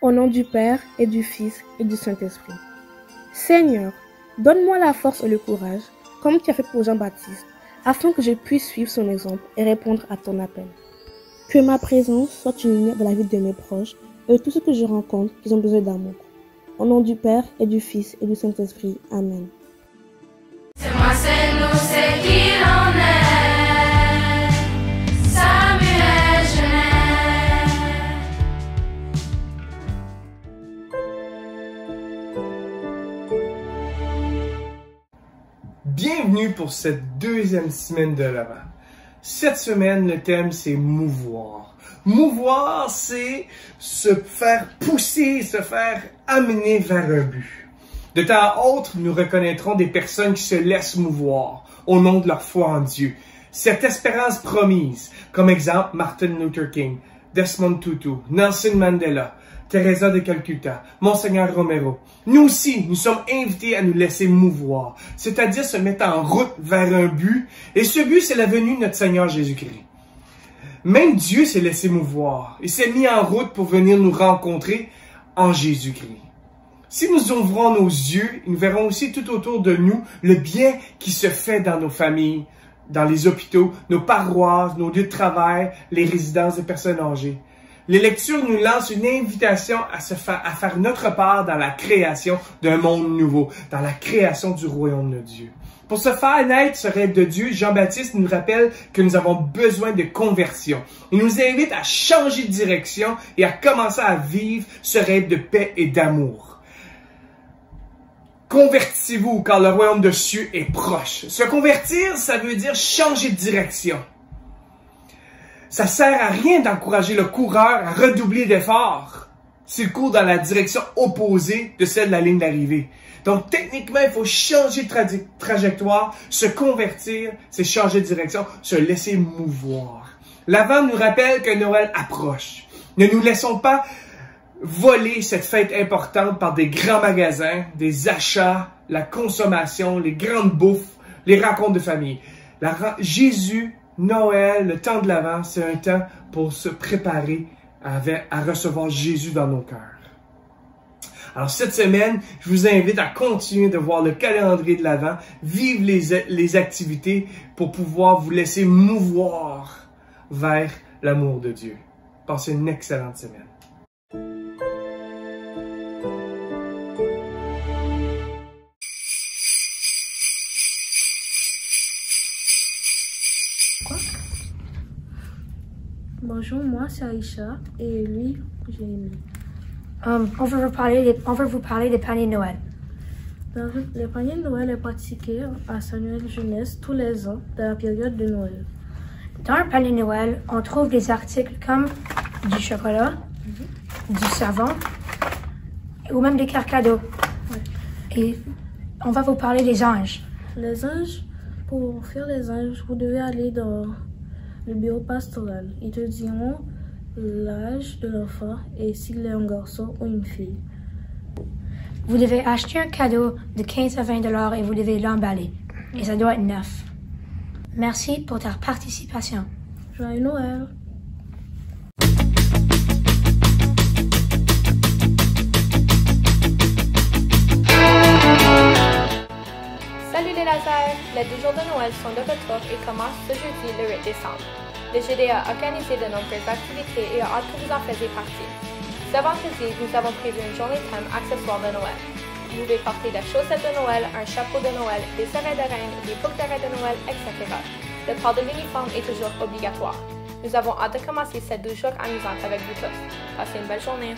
Au nom du Père et du Fils et du Saint-Esprit. Seigneur, donne-moi la force et le courage, comme tu as fait pour Jean-Baptiste, afin que je puisse suivre son exemple et répondre à ton appel. Que ma présence soit une lumière dans la vie de mes proches et de tous ceux que je rencontre qui ont besoin d'amour. Au nom du Père et du Fils et du Saint-Esprit. Amen. C'est moi, c'est nous, c'est qui l'on est. Samuel Genet. Bienvenue pour cette deuxième semaine de l'Avent. Cette semaine, le thème, c'est mouvoir. Mouvoir, c'est se faire pousser, se faire amener vers un but. De temps à autre, nous reconnaîtrons des personnes qui se laissent mouvoir au nom de leur foi en Dieu. Cette espérance promise, comme exemple Martin Luther King, Desmond Tutu, Nelson Mandela, Teresa de Calcutta, Monseigneur Romero. Nous aussi, nous sommes invités à nous laisser mouvoir, c'est-à-dire se mettre en route vers un but, et ce but, c'est la venue de notre Seigneur Jésus-Christ. Même Dieu s'est laissé mouvoir, il s'est mis en route pour venir nous rencontrer en Jésus-Christ. Si nous ouvrons nos yeux, nous verrons aussi tout autour de nous le bien qui se fait dans nos familles, dans les hôpitaux, nos paroisses, nos lieux de travail, les résidences des personnes âgées. Les lectures nous lancent une invitation à faire notre part dans la création d'un monde nouveau, dans la création du royaume de Dieu. Pour se faire naître ce rêve de Dieu, Jean-Baptiste nous rappelle que nous avons besoin de conversion. Il nous invite à changer de direction et à commencer à vivre ce rêve de paix et d'amour. Convertissez-vous car le royaume de cieux est proche. Se convertir, ça veut dire changer de direction. Ça sert à rien d'encourager le coureur à redoubler d'efforts s'il court dans la direction opposée de celle de la ligne d'arrivée. Donc, techniquement, il faut changer de trajectoire. Se convertir, c'est changer de direction, se laisser mouvoir. L'Avent nous rappelle que Noël approche. Ne nous laissons pas voler cette fête importante par des grands magasins, des achats, la consommation, les grandes bouffes, les rencontres de famille. Jésus, Noël, le temps de l'Avent, c'est un temps pour se préparer à recevoir Jésus dans nos cœurs. Alors cette semaine, je vous invite à continuer de voir le calendrier de l'Avent, vivre les activités pour pouvoir vous laisser mouvoir vers l'amour de Dieu. Passez une excellente semaine. Bonjour, moi c'est Aïcha et lui, j'ai aimé. On veut vous parler des paniers de Noël. Le panier de Noël est pratiqué à Samuel Jeunesse tous les ans dans la période de Noël. Dans un panier de Noël, on trouve des articles comme du chocolat, du savon ou même des cartes cadeaux. Ouais. Et on va vous parler des anges. Les anges, pour faire les anges, vous devez aller dans le bureau pastoral. Ils te diront l'âge de l'enfant et s'il est un garçon ou une fille. Vous devez acheter un cadeau de 15 à 20 $ et vous devez l'emballer. Et ça doit être neuf. Merci pour ta participation. Joyeux Noël! Salut les lasers! Les 2 jours de Noël sont de retour et commencent ce jeudi le 8 décembre. Le GD a organisé de nombreuses activités et a hâte que vous en faisiez partie. Ce vendredi, nous avons prévu une journée thème accessoires de Noël. Vous pouvez porter des chaussettes de Noël, un chapeau de Noël, des sonnets de reine, des boucles d'oreilles de Noël, etc. Le port de l'uniforme est toujours obligatoire. Nous avons hâte de commencer ces 2 jours amusants avec vous tous. Passez une belle journée!